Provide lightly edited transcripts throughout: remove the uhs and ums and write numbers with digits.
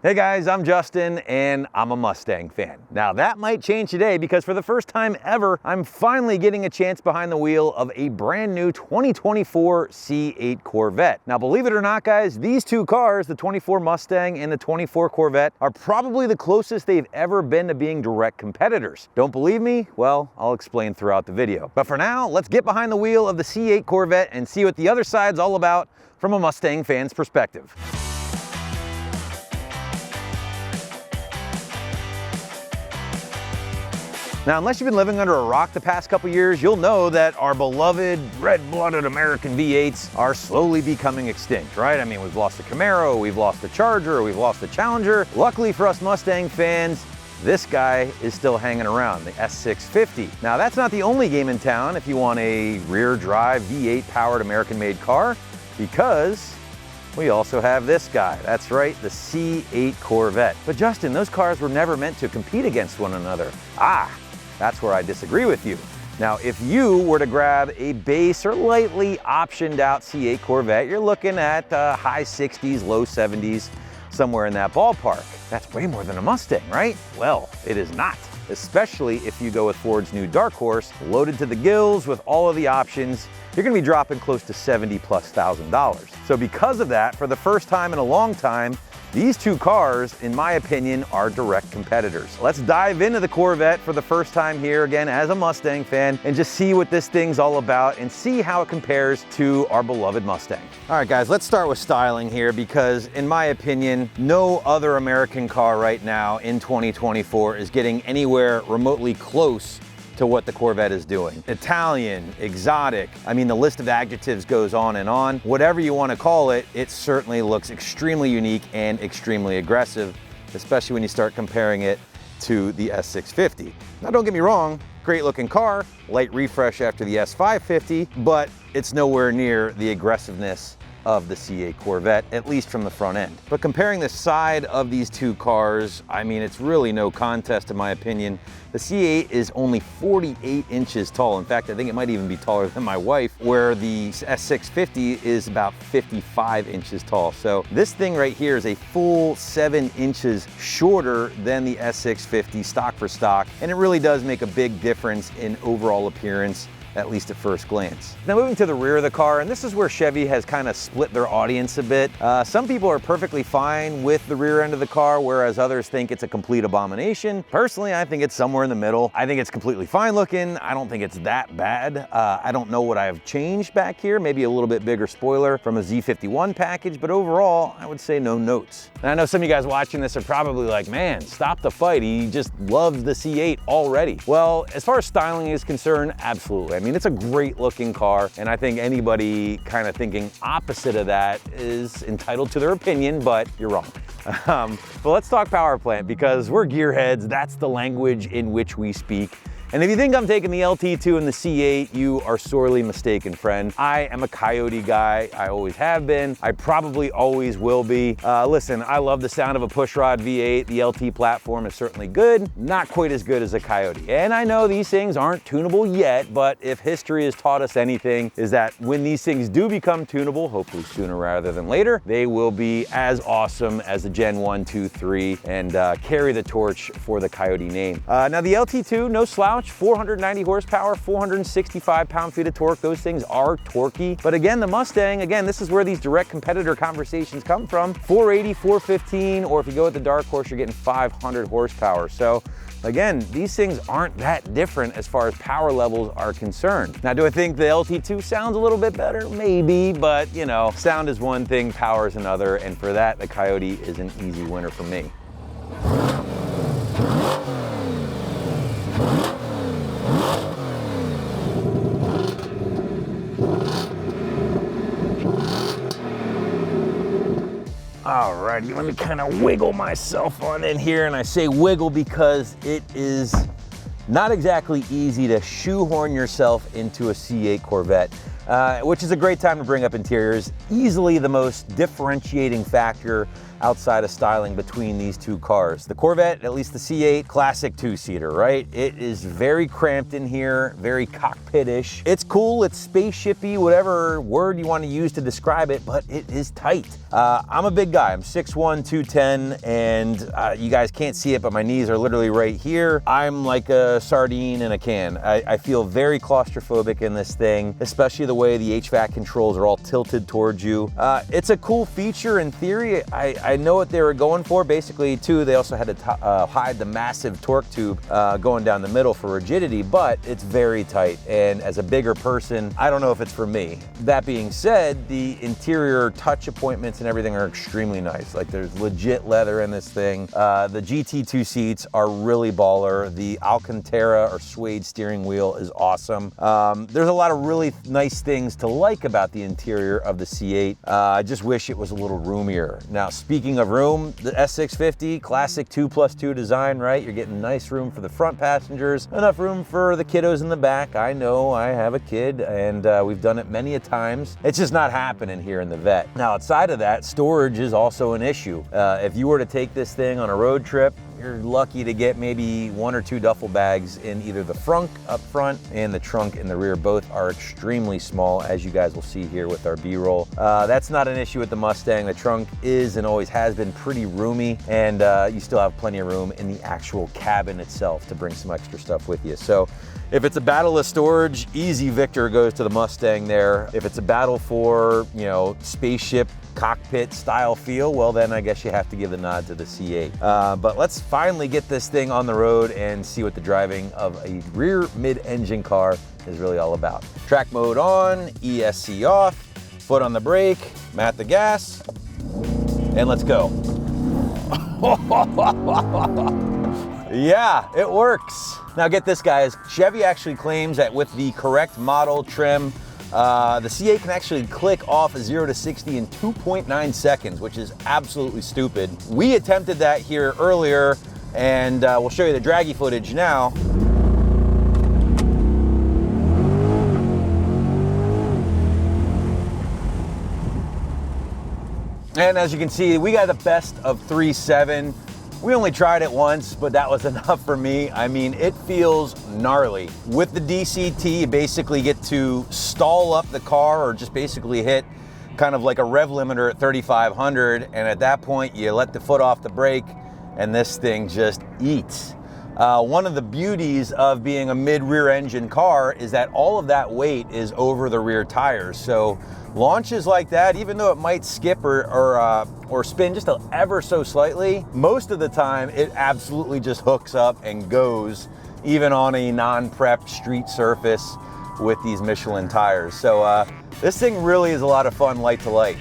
Hey guys, I'm Justin and I'm a Mustang fan. Now that might change today because for the first time ever, I'm finally getting a chance behind the wheel of a brand new 2024 C8 Corvette. Now believe it or not guys, these two cars, the 24 Mustang and the 24 Corvette, are probably the closest they've ever been to being direct competitors. Don't believe me? Well, I'll explain throughout the video. But for now, let's get behind the wheel of the C8 Corvette and see what the other side's all about from a Mustang fan's perspective. Now, unless you've been living under a rock the past couple years, you'll know that our beloved red-blooded American V8s are slowly becoming extinct, right? I mean, we've lost the Camaro, we've lost the Charger, we've lost the Challenger. Luckily for us Mustang fans, this guy is still hanging around, the S650. Now, that's not the only game in town if you want a rear-drive V8 powered American-made car, because we also have this guy. That's right, the C8 Corvette. But Justin, those cars were never meant to compete against one another. That's where I disagree with you. Now, if you were to grab a base or lightly optioned out C8 Corvette, you're looking at high 60s, low 70s, somewhere in that ballpark. That's way more than a Mustang, right? Well, it is not, especially if you go with Ford's new Dark Horse, loaded to the gills with all of the options. You're gonna be dropping close to $70,000+. So because of that, for the first time in a long time, these two cars, in my opinion, are direct competitors. Let's dive into the Corvette for the first time here again as a Mustang fan and just see what this thing's all about and see how it compares to our beloved Mustang. All right, guys, let's start with styling here because, in my opinion, no other American car right now in 2024 is getting anywhere remotely close to what the Corvette is doing. Italian, exotic, I mean, the list of adjectives goes on and on. Whatever you want to call it, it certainly looks extremely unique and extremely aggressive, especially when you start comparing it to the S650. Now, don't get me wrong, great looking car, light refresh after the S550, but it's nowhere near the aggressiveness of the C8 Corvette, at least from the front end. But comparing the side of these two cars, I mean, it's really no contest in my opinion. The C8 is only 48 inches tall. In fact, I think it might even be taller than my wife, where the S650 is about 55 inches tall. So this thing right here is a full 7 inches shorter than the S650 stock for stock, and it really does make a big difference in overall appearance, at least at first glance. Now moving to the rear of the car, and this is where Chevy has kind of split their audience a bit. Some people are perfectly fine with the rear end of the car, whereas others think it's a complete abomination. Personally, I think it's somewhere in the middle. I think it's completely fine looking. I don't think it's that bad. I don't know what I've changed back here. Maybe a little bit bigger spoiler from a Z51 package, but overall, I would say no notes. And I know some of you guys watching this are probably like, man, stop the fight. He just loves the C8 already. Well, as far as styling is concerned, absolutely. I mean, it's a great looking car, and I think anybody kind of thinking opposite of that is entitled to their opinion, but you're wrong. But let's talk power plant because we're gearheads. That's the language in which we speak. And if you think I'm taking the LT2 and the C8, you are sorely mistaken, friend. I am a Coyote guy. I always have been. I probably always will be. Listen, I love the sound of a pushrod V8. The LT platform is certainly good, not quite as good as a Coyote. And I know these things aren't tunable yet, but if history has taught us anything, is that when these things do become tunable, hopefully sooner rather than later, they will be as awesome as the Gen 1, 2, 3, and carry the torch for the Coyote name. Now the LT2, no slouch. 490 horsepower, 465 pound-feet of torque. Those things are torquey. But again, the Mustang, again, this is where these direct competitor conversations come from. 480, 415, or if you go with the Dark Horse, you're getting 500 horsepower. So again, these things aren't that different as far as power levels are concerned. Now, do I think the LT2 sounds a little bit better? Maybe, but you know, sound is one thing, power is another, and for that, the Coyote is an easy winner for me. Alrighty, let me kind of wiggle myself on in here, and I say wiggle because it is not exactly easy to shoehorn yourself into a C8 Corvette. which is a great time to bring up interiors. Easily the most differentiating factor outside of styling between these two cars. The Corvette, at least the C8, classic two-seater, right? It is very cramped in here, very cockpit-ish. It's cool, it's spaceshipy, whatever word you want to use to describe it, but it is tight. I'm a big guy, I'm 6'1", 210, and you guys can't see it, but my knees are literally right here. I'm like a sardine in a can. I feel very claustrophobic in this thing, especially the way the HVAC controls are all tilted towards you. It's a cool feature in theory. I know what they were going for. Basically, too, they also had to hide the massive torque tube going down the middle for rigidity, but it's very tight. And as a bigger person, I don't know if it's for me. That being said, the interior touch appointments and everything are extremely nice. Like, there's legit leather in this thing. The GT2 seats are really baller. The Alcantara or suede steering wheel is awesome. There's a lot of really nice things to like about the interior of the C8. I just wish it was a little roomier. Now, speaking of room, the S650, classic 2+2 design, right? You're getting nice room for the front passengers, enough room for the kiddos in the back. I know, I have a kid, and we've done it many a times. It's just not happening here in the Vette. Now, outside of that, storage is also an issue. If you were to take this thing on a road trip, you're lucky to get maybe 1 or 2 duffel bags in either the front up front and the trunk in the rear. Both are extremely small, as you guys will see here with our B-roll. That's not an issue with the Mustang. The trunk is and always has been pretty roomy, and you still have plenty of room in the actual cabin itself to bring some extra stuff with you. So if it's a battle of storage, easy victor goes to the Mustang there. If it's a battle for, you know, spaceship cockpit style feel, well then I guess you have to give the nod to the C8. But let's finally get this thing on the road and see what the driving of a rear mid-engine car is really all about. Track mode on, ESC off, foot on the brake, mat the gas, and let's go. Yeah, it works. Now get this, guys. Chevy actually claims that with the correct model trim, the C8 can actually click off a 0 to 60 in 2.9 seconds, which is absolutely stupid. We attempted that here earlier, and we'll show you the draggy footage now. And as you can see, we got the best of 3.7. We only tried it once, but that was enough for me. I mean, it feels gnarly. With the DCT, you basically get to stall up the car or just basically hit kind of like a rev limiter at 3,500. And at that point, you let the foot off the brake and this thing just eats. One of the beauties of being a mid-rear engine car is that all of that weight is over the rear tires. So launches like that, even though it might skip or spin just ever so slightly, most of the time it absolutely just hooks up and goes, even on a non-prepped street surface with these Michelin tires. So this thing really is a lot of fun light to light.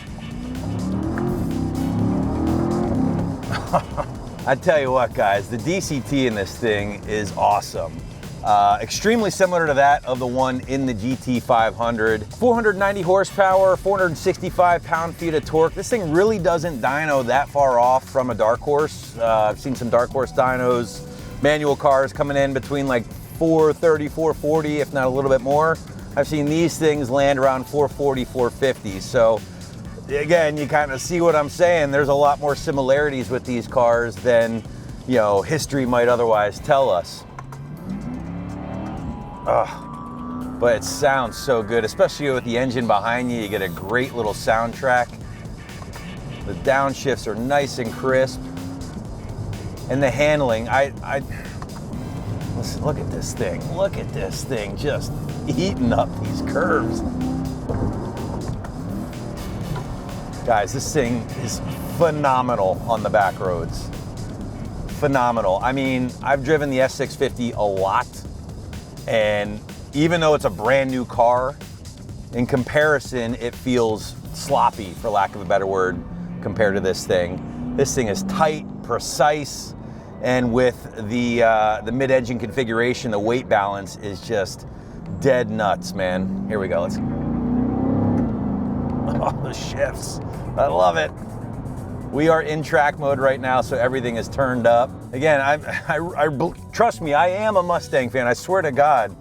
I tell you what, guys, the DCT in this thing is awesome. Extremely similar to that of the one in the GT 500. 490 horsepower, 465 pound-feet of torque. This thing really doesn't dyno that far off from a Dark Horse. I've seen some Dark Horse dynos, manual cars coming in between like 430, 440, if not a little bit more. I've seen these things land around 440, 450. So again, you kind of see what I'm saying. There's a lot more similarities with these cars than, you know, history might otherwise tell us. But it sounds so good, especially with the engine behind you. You get a great little soundtrack. The downshifts are nice and crisp. And the handling, listen, look at this thing. Look at this thing just eating up these curves. Guys, this thing is phenomenal on the back roads. Phenomenal. I mean, I've driven the S650 a lot, and even though it's a brand new car, in comparison, it feels sloppy, for lack of a better word, compared to this thing. This thing is tight, precise, and with the mid-engine configuration, the weight balance is just dead nuts, man. Here we go. Let's. Oh, the shifts. I love it. We are in track mode right now, so everything is turned up. Again, trust me, I am a Mustang fan, I swear to God.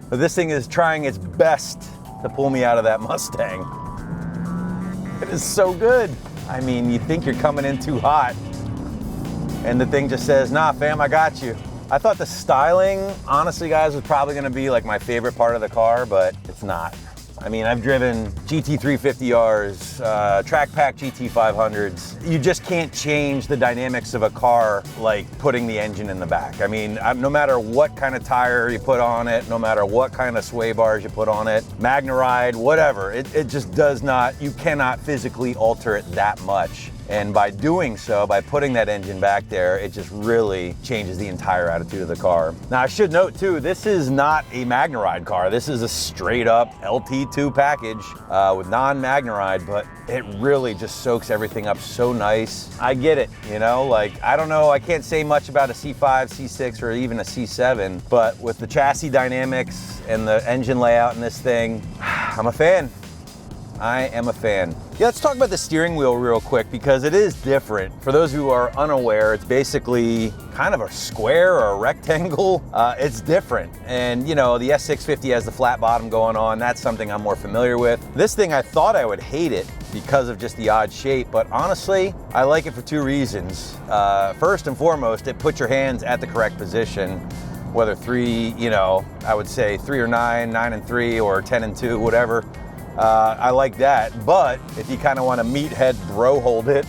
But this thing is trying its best to pull me out of that Mustang. It is so good. I mean, you think you're coming in too hot, and the thing just says, nah, fam, I got you. I thought the styling, honestly, guys, was probably gonna be like my favorite part of the car, but it's not. I mean, I've driven GT350Rs, Track Pack GT500s. You just can't change the dynamics of a car like putting the engine in the back. I mean, no matter what kind of tire you put on it, no matter what kind of sway bars you put on it, Magnaride, whatever, it just does not, you cannot physically alter it that much. And by doing so, by putting that engine back there, it just really changes the entire attitude of the car. Now, I should note too, this is not a Magnaride car. This is a straight up LT2 package with non-Magnaride, but it really just soaks everything up so nice. I get it, you know, like, I don't know, I can't say much about a C5, C6, or even a C7, but with the chassis dynamics and the engine layout in this thing, I'm a fan. I am a fan. Yeah, let's talk about the steering wheel real quick because it is different. For those who are unaware, it's basically kind of a square or a rectangle. It's different. And you know, the S650 has the flat bottom going on. That's something I'm more familiar with. This thing, I thought I would hate it because of just the odd shape, but honestly, I like it for two reasons. First and foremost, it puts your hands at the correct position. Whether three, you know, I would say 3 or 9, 9 and 3, or 10 and 2, whatever. I like that, but if you kind of want to meathead bro hold it,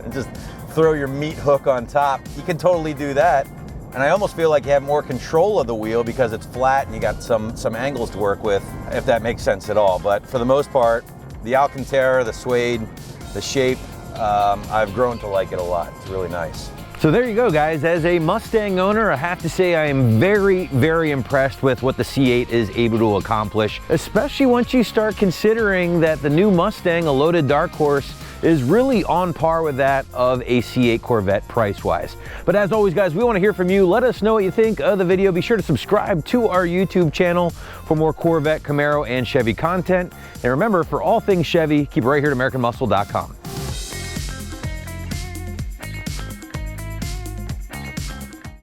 just throw your meat hook on top, you can totally do that. And I almost feel like you have more control of the wheel because it's flat and you got some angles to work with, if that makes sense at all. But for the most part, the Alcantara, the suede, the shape, I've grown to like it a lot. It's really nice. So there you go, guys. As a Mustang owner, I have to say I am very, very impressed with what the C8 is able to accomplish, especially once you start considering that the new Mustang, a loaded dark horse, is really on par with that of a C8 Corvette price-wise. But as always, guys, we want to hear from you. Let us know what you think of the video. Be sure to subscribe to our YouTube channel for more Corvette, Camaro, and Chevy content. And remember, for all things Chevy, keep it right here at AmericanMuscle.com.